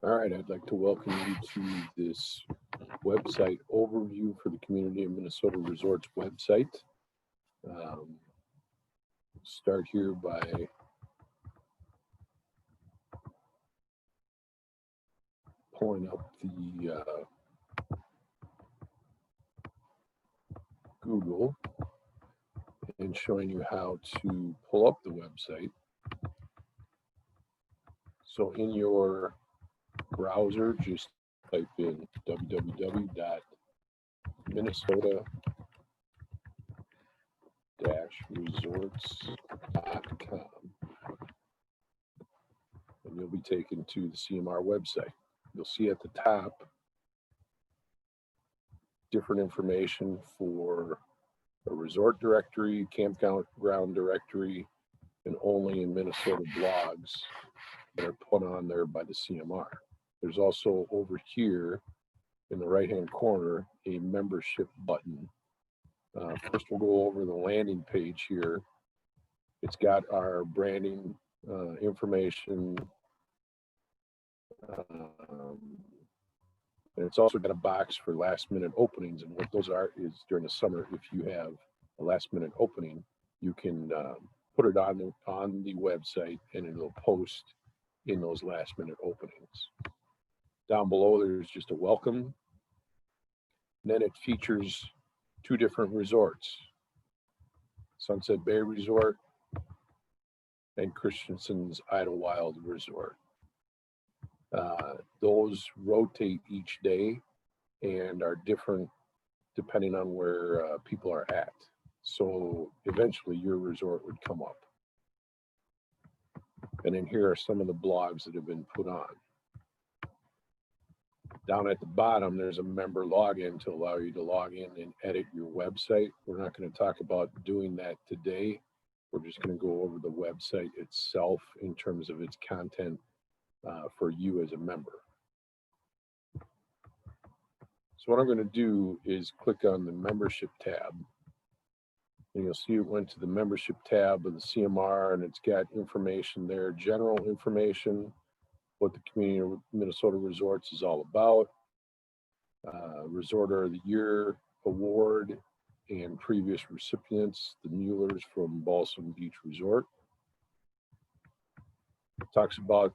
All right, I'd like to welcome you to this website overview for the Community of Minnesota Resorts website. Start here by pulling up the Google and showing you how to pull up the website. So in your browser, just type in www.minnesota-resorts.com and you'll be taken to the CMR website. You'll see at the top different information for a resort directory, campground directory, and only in Minnesota blogs that are put on there by the CMR. There's also over here in the right-hand corner a membership button. First, we'll go over the landing page here. It's got our branding information. And it's also got a box for last minute openings, and what those are is during the summer, if you have a last minute opening, you can put it on the website and it'll post in those last minute openings. Down below there's just a welcome, and then it features two different resorts, Sunset Bay Resort and Christensen's Idlewild Resort. Those rotate each day and are different depending on where people are at. So eventually your resort would come up. And then here are some of the blogs that have been put on. Down at the bottom, there's a member login to allow you to log in and edit your website. We're not going to talk about doing that today. We're just going to go over the website itself in terms of its content for you as a member. So what I'm going to do is click on the membership tab, and you'll see it went to the membership tab of the CMR, and it's got information there, general information, what the Community of Minnesota Resorts is all about, Resorter of the Year award and previous recipients, the Muellers from Balsam Beach Resort. It talks about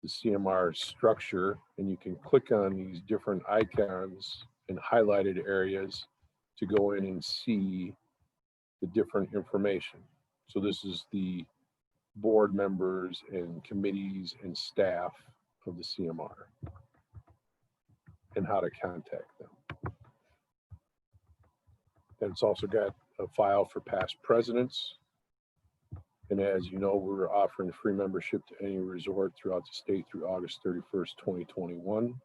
the CMR structure, and you can click on these different icons and highlighted areas to go in and see the different information. So this is the board members and committees and staff of the CMR and how to contact them. And it's also got a file for past presidents. And as you know, we're offering free membership to any resort throughout the state through August 31st, 2021.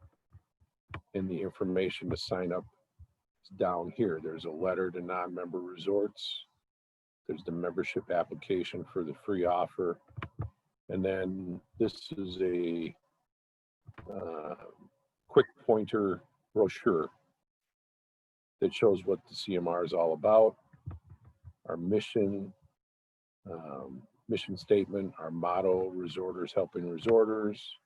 And the information to sign up is down here. There's a letter to non-member resorts. There's the membership application for the free offer. And then this is a quick pointer brochure that shows what the CMR is all about, our mission, mission statement, our motto, resorters helping resorters.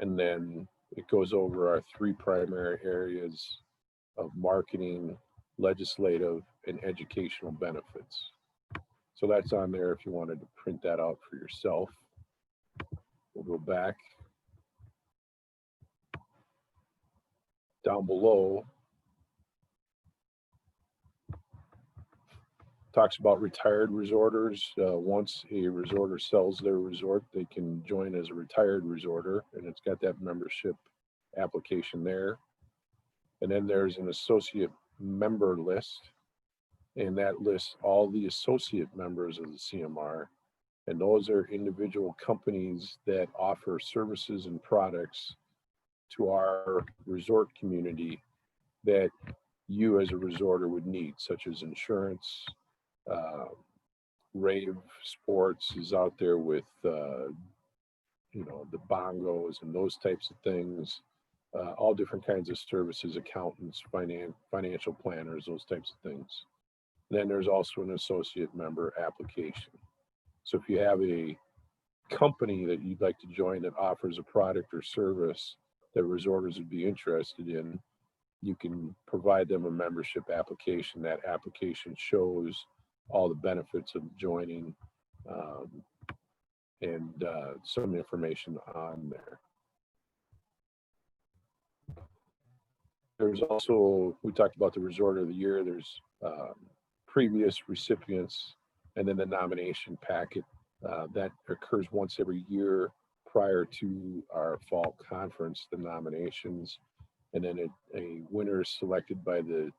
And then it goes over our three primary areas of marketing, legislative, and educational benefits. So that's on there if you wanted to print that out for yourself. We'll go back. Down below, talks about retired resorters. Once a resorter sells their resort, they can join as a retired resorter, and it's got that membership application there. And then there's an associate member list, and that lists all the associate members of the CMR, and those are individual companies that offer services and products to our resort community that you as a resorter would need, such as insurance. Rave Sports is out there with the bongos and those types of things, all different kinds of services, accountants, financial planners, those types of things. Then there's also an associate member application. So if you have a company that you'd like to join that offers a product or service that resorters would be interested in, you can provide them a membership application. That application shows all the benefits of joining, um, and some information on there. There's also, we talked about the Resort of the Year. There's previous recipients, and then the nomination packet that occurs once every year prior to our fall conference, the nominations, and then a winner is selected by the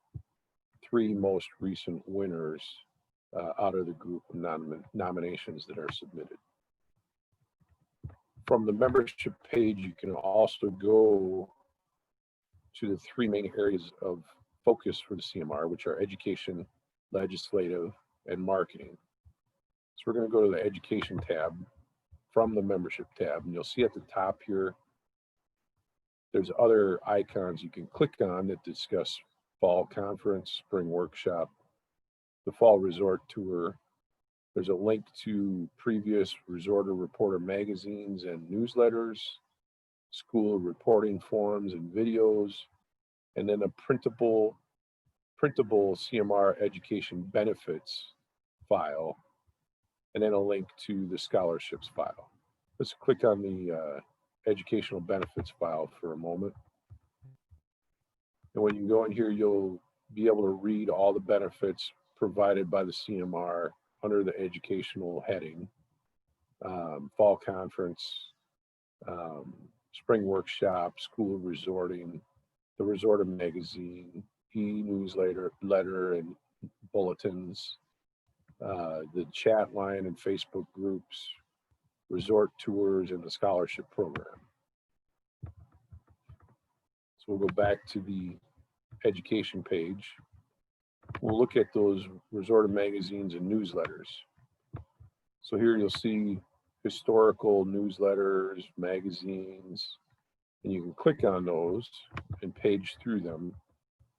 three most recent winners out of the group of nominations that are submitted. From the membership page, you can also go to the three main areas of focus for the CMR, which are education, legislative, and marketing. So we're going to go to the education tab from the membership tab, and you'll see at the top here, there's other icons you can click on that discuss fall conference, spring workshop, the fall resort tour. There's a link to previous Resorter Reporter magazines and newsletters, school reporting forms and videos, and then a printable CMR education benefits file, and then a link to the scholarships file. Let's click on the educational benefits file for a moment. And when you go in here, you'll be able to read all the benefits provided by the CMR under the educational heading. Fall conference, spring workshop, school resorting, the Resorter magazine, e-newsletter, and bulletins, the chat line and Facebook groups, resort tours, and the scholarship program. So we'll go back to the education page. We'll look at those Resorter magazines and newsletters. So here you'll see historical newsletters, magazines, and you can click on those and page through them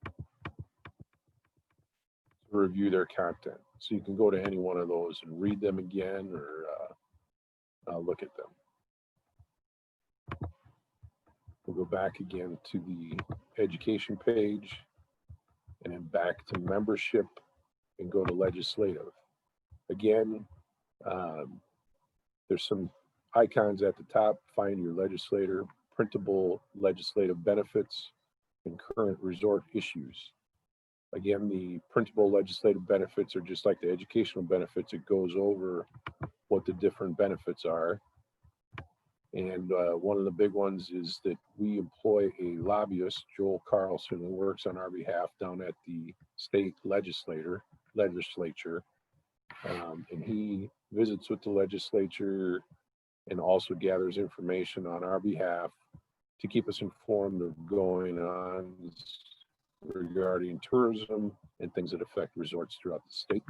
to review their content. So you can go to any one of those and read them again or look at them. We'll go back again to the education page and then back to membership and go to legislative. Again, there's some icons at the top. Find your legislator, printable legislative benefits, and current resort issues. Again, the printable legislative benefits are just like the educational benefits. It goes over what the different benefits are. And one of the big ones is that we employ a lobbyist, Joel Carlson, who works on our behalf down at the state legislature. And he visits with the legislature and also gathers information on our behalf to keep us informed of going on regarding tourism and things that affect resorts throughout the state.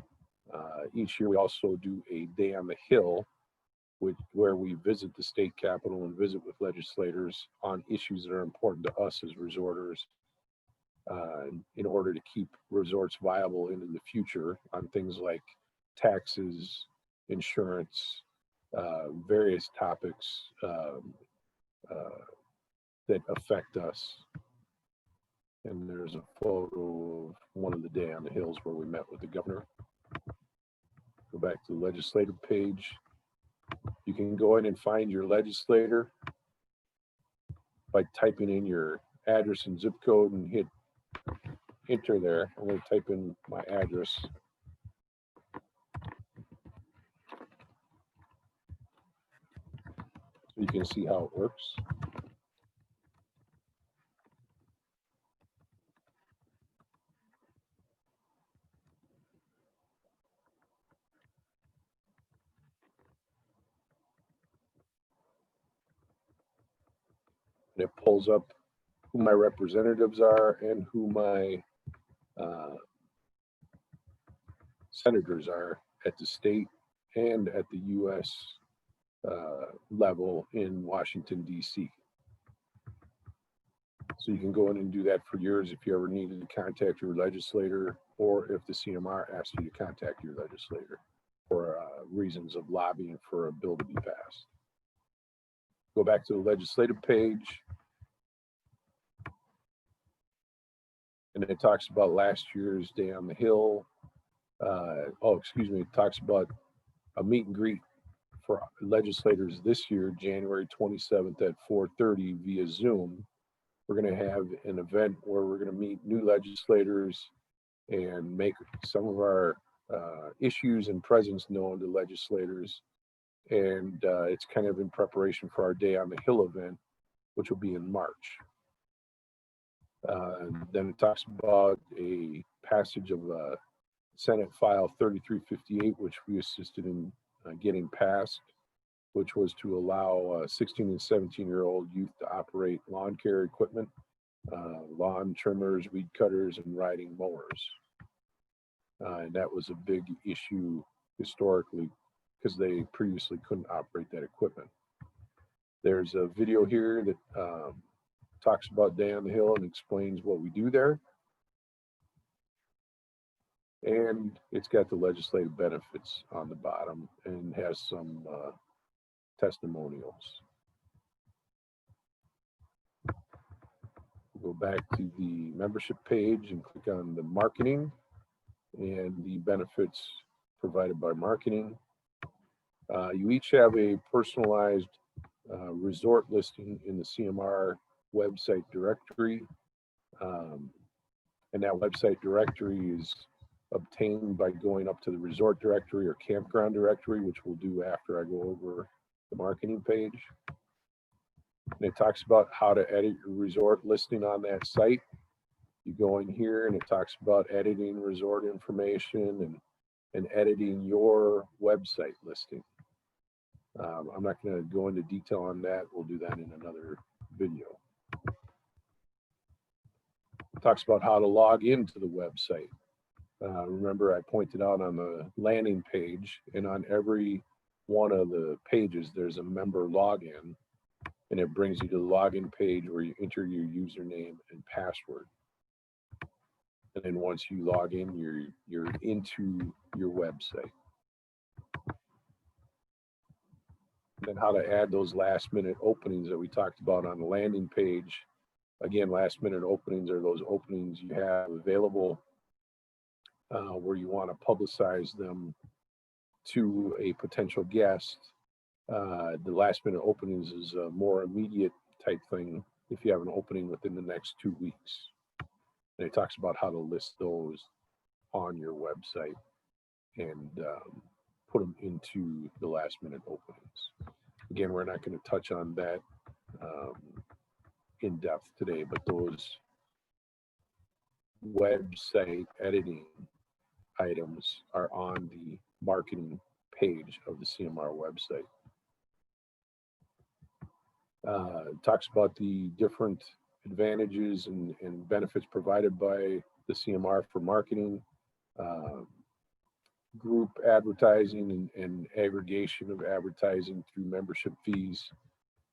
Each year we also do a day on the Hill, where we visit the state capitol and visit with legislators on issues that are important to us as resorters, in order to keep resorts viable into the future on things like taxes, insurance, various topics that affect us. And there's a photo of one of the day on the hills where we met with the governor. Go back to the legislative page. You can go in and find your legislator by typing in your address and zip code and hit enter there. I'm going to type in my address. So you can see how it works. And it pulls up who my representatives are and who my senators are at the state and at the U.S. Level in Washington, D.C. So you can go in and do that for yours if you ever needed to contact your legislator, or if the CMR asks you to contact your legislator. for reasons of lobbying for a bill to be passed. Go back to the legislative page. And it talks about last year's Day on the Hill. It talks about a meet and greet for legislators this year, January 27th at 4:30 via Zoom. We're going to have an event where we're going to meet new legislators and make some of our issues and presence known to legislators. And it's kind of in preparation for our Day on the Hill event, which will be in March. Then it talks about a passage of Senate File 3358, which we assisted in getting passed, which was to allow 16 and 17-year-old youth to operate lawn care equipment, lawn trimmers, weed cutters, and riding mowers. And that was a big issue historically because they previously couldn't operate that equipment. There's a video here that talks about Day on the Hill and explains what we do there. And it's got the legislative benefits on the bottom and has some testimonials. We'll go back to the membership page and click on the marketing and the benefits provided by marketing. You each have a personalized resort listing in the CMR website directory. And that website directory is obtained by going up to the resort directory or campground directory, which we'll do after I go over the marketing page. And it talks about how to edit your resort listing on that site. You go in here and it talks about editing resort information and editing your website listing. I'm not going to go into detail on that. We'll do that in another video. It talks about how to log into the website. Remember, I pointed out on the landing page and on every one of the pages, there's a member login, and it brings you to the login page where you enter your username and password. And then once you log in, you're into your website. And then how to add those last minute openings that we talked about on the landing page. Again, last minute openings are those openings you have available where you want to publicize them to a potential guest. The last minute openings is a more immediate type thing if you have an opening within the next 2 weeks. And it talks about how to list those on your website and put them into the last minute openings. Again, we're not going to touch on that in depth today, but those website editing items are on the marketing page of the CMR website. It talks about the different advantages and benefits provided by the CMR for marketing, group advertising and aggregation of advertising through membership fees.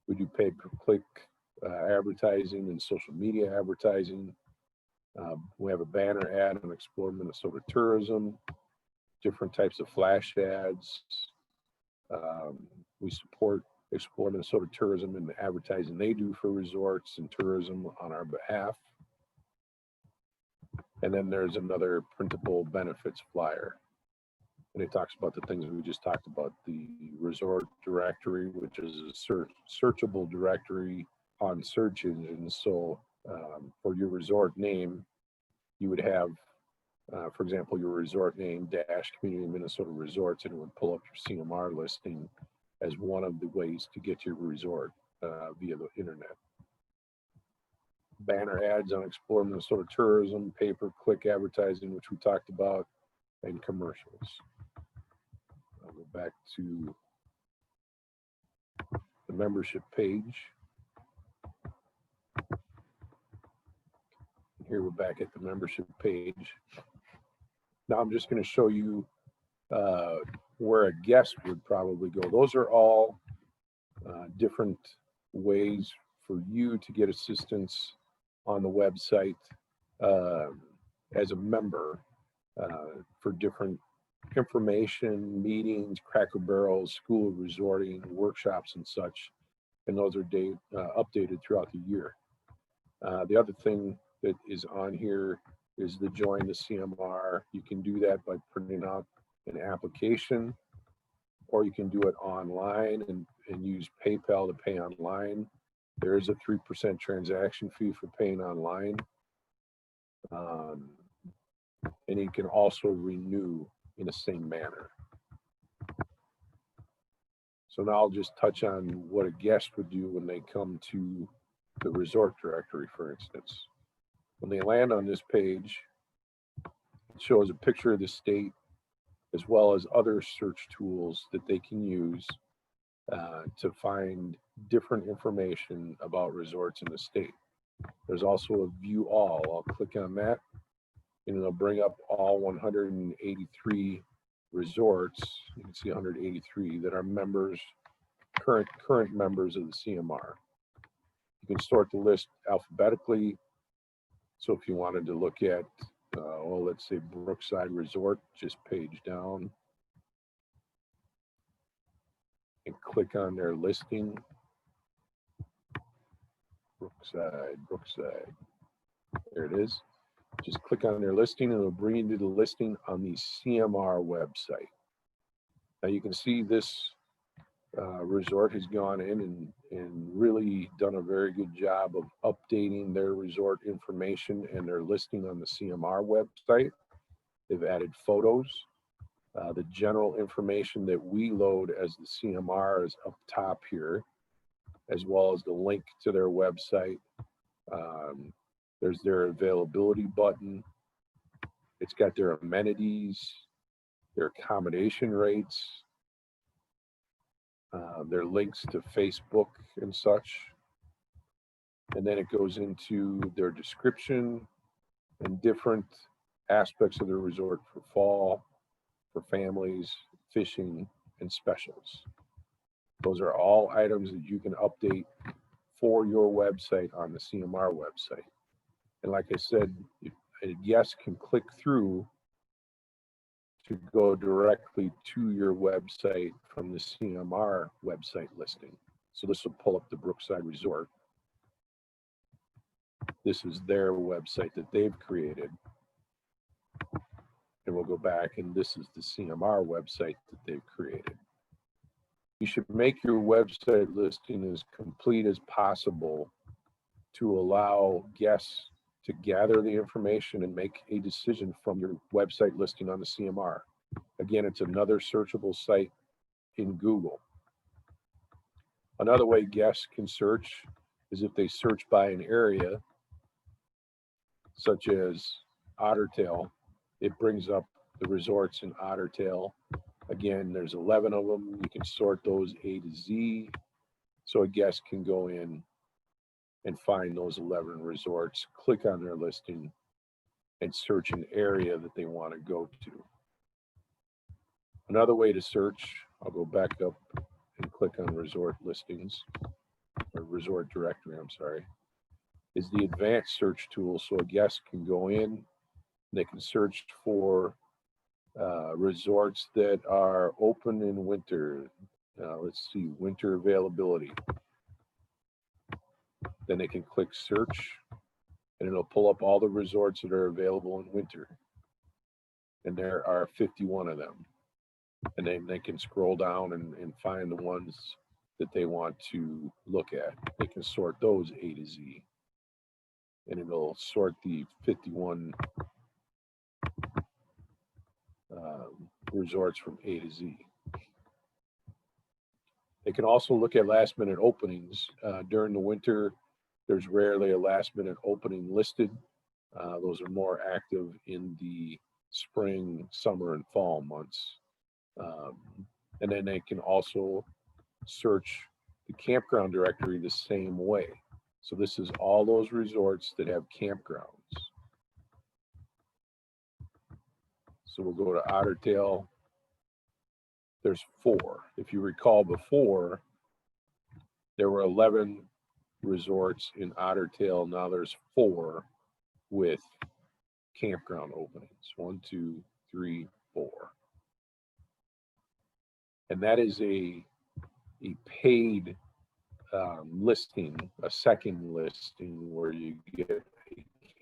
We do pay-per-click advertising and social media advertising. We have a banner ad on Explore Minnesota Tourism, different types of flash ads. We support Explore Minnesota Tourism and the advertising they do for resorts and tourism on our behalf. And then there's another printable benefits flyer. And it talks about the things we just talked about, the resort directory, which is a searchable directory on search engines. So for your resort name, you would have, for example, your resort name -- Community Minnesota Resorts, and it would pull up your CMR listing as one of the ways to get to your resort via the internet. Banner ads on Explore Minnesota Tourism, pay-per-click advertising, which we talked about, and commercials. I'll go back to the membership page. Here we're back at the membership page. Now I'm just going to show you where a guest would probably go. Those are all different ways for you to get assistance on the website as a member for different information, meetings, Cracker Barrels, school resorting, workshops and such, and those are updated throughout the year. The other thing that is on here is the join the CMR. You can do that by printing out an application, or you can do it online and use PayPal to pay online. There is a 3% transaction fee for paying online. And you can also renew in the same manner. So now I'll just touch on what a guest would do when they come to the resort directory, for instance. When they land on this page, it shows a picture of the state as well as other search tools that they can use to find different information about resorts in the state. There's also a view all. I'll click on that and it'll bring up all 183 resorts. You can see 183 that are members, current members of the CMR. You can sort the list alphabetically. So if you wanted to look at, let's say Brookside Resort, just page down and click on their listing. Brookside. There it is. Just click on their listing and it'll bring you to the listing on the CMR website. Now you can see this resort has gone in and really done a very good job of updating their resort information and their listing on the CMR website. They've added photos. The general information that we load as the CMR is up top here, as well as the link to their website. There's their availability button. It's got their amenities, their accommodation rates, their links to Facebook and such. And then it goes into their description and different aspects of the resort for fall, for families, fishing, and specials. Those are all items that you can update for your website on the CMR website. And like I said, a guest can click through to go directly to your website from the CMR website listing. So this will pull up the Brookside Resort. This is their website that they've created. And we'll go back and this is the CMR website that they've created. You should make your website listing as complete as possible to allow guests to gather the information and make a decision from your website listing on the CMR. Again, it's another searchable site in Google. Another way guests can search is if they search by an area, such as Ottertail, it brings up the resorts in Ottertail. Again, there's 11 of them. You can sort those A to Z, so a guest can go in and find those 11 resorts, click on their listing, and search an area that they want to go to. Another way to search, I'll go back up and click on resort listings, or resort directory, I'm sorry, is the advanced search tool. So a guest can go in, and they can search for resorts that are open in winter. Let's see, winter availability. Then they can click search and it'll pull up all the resorts that are available in winter. And there are 51 of them. And then they can scroll down and find the ones that they want to look at. They can sort those A to Z. And it'll sort the 51 resorts from A to Z. They can also look at last minute openings. During the winter, there's rarely a last minute opening listed. Those are more active in the spring, summer, and fall months. And then they can also search the campground directory the same way. So this is all those resorts that have campgrounds. So we'll go to Ottertail. There's 4. If you recall before, there were 11 resorts in Ottertail. Now there's 4 with campground openings. 1, 2, 3, 4. And that is a paid listing, a second listing where you get a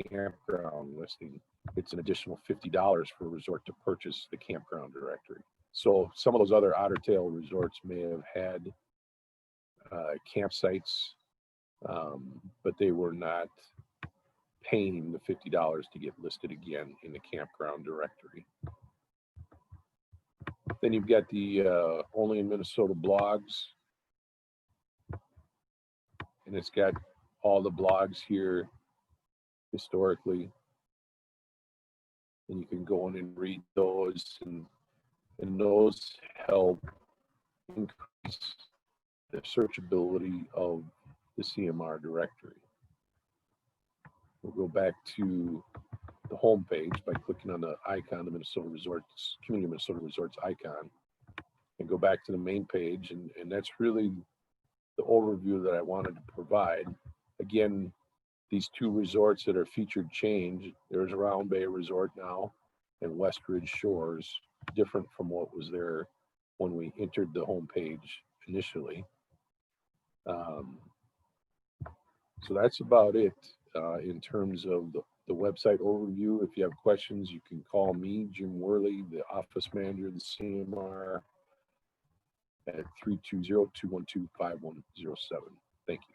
campground listing. It's an additional $50 for a resort to purchase the campground directory. So some of those other Otter Tail resorts may have had campsites, but they were not paying the $50 to get listed again in the campground directory. Then you've got the Only in Minnesota blogs, and it's got all the blogs here historically, and you can go in and read those, and those help increase the searchability of the CMR directory. We'll go back to the home page by clicking on the icon, the Minnesota Resorts, Community Minnesota Resorts icon, and go back to the main page, and that's really the overview that I wanted to provide. Again, these two resorts that are featured change. There's Round Bay Resort now and Westridge Shores, different from what was there when we entered the homepage initially. So that's about it in terms of the website overview. If you have questions, you can call me, Jim Worley, the office manager of the CMR, at 320-212-5107. Thank you.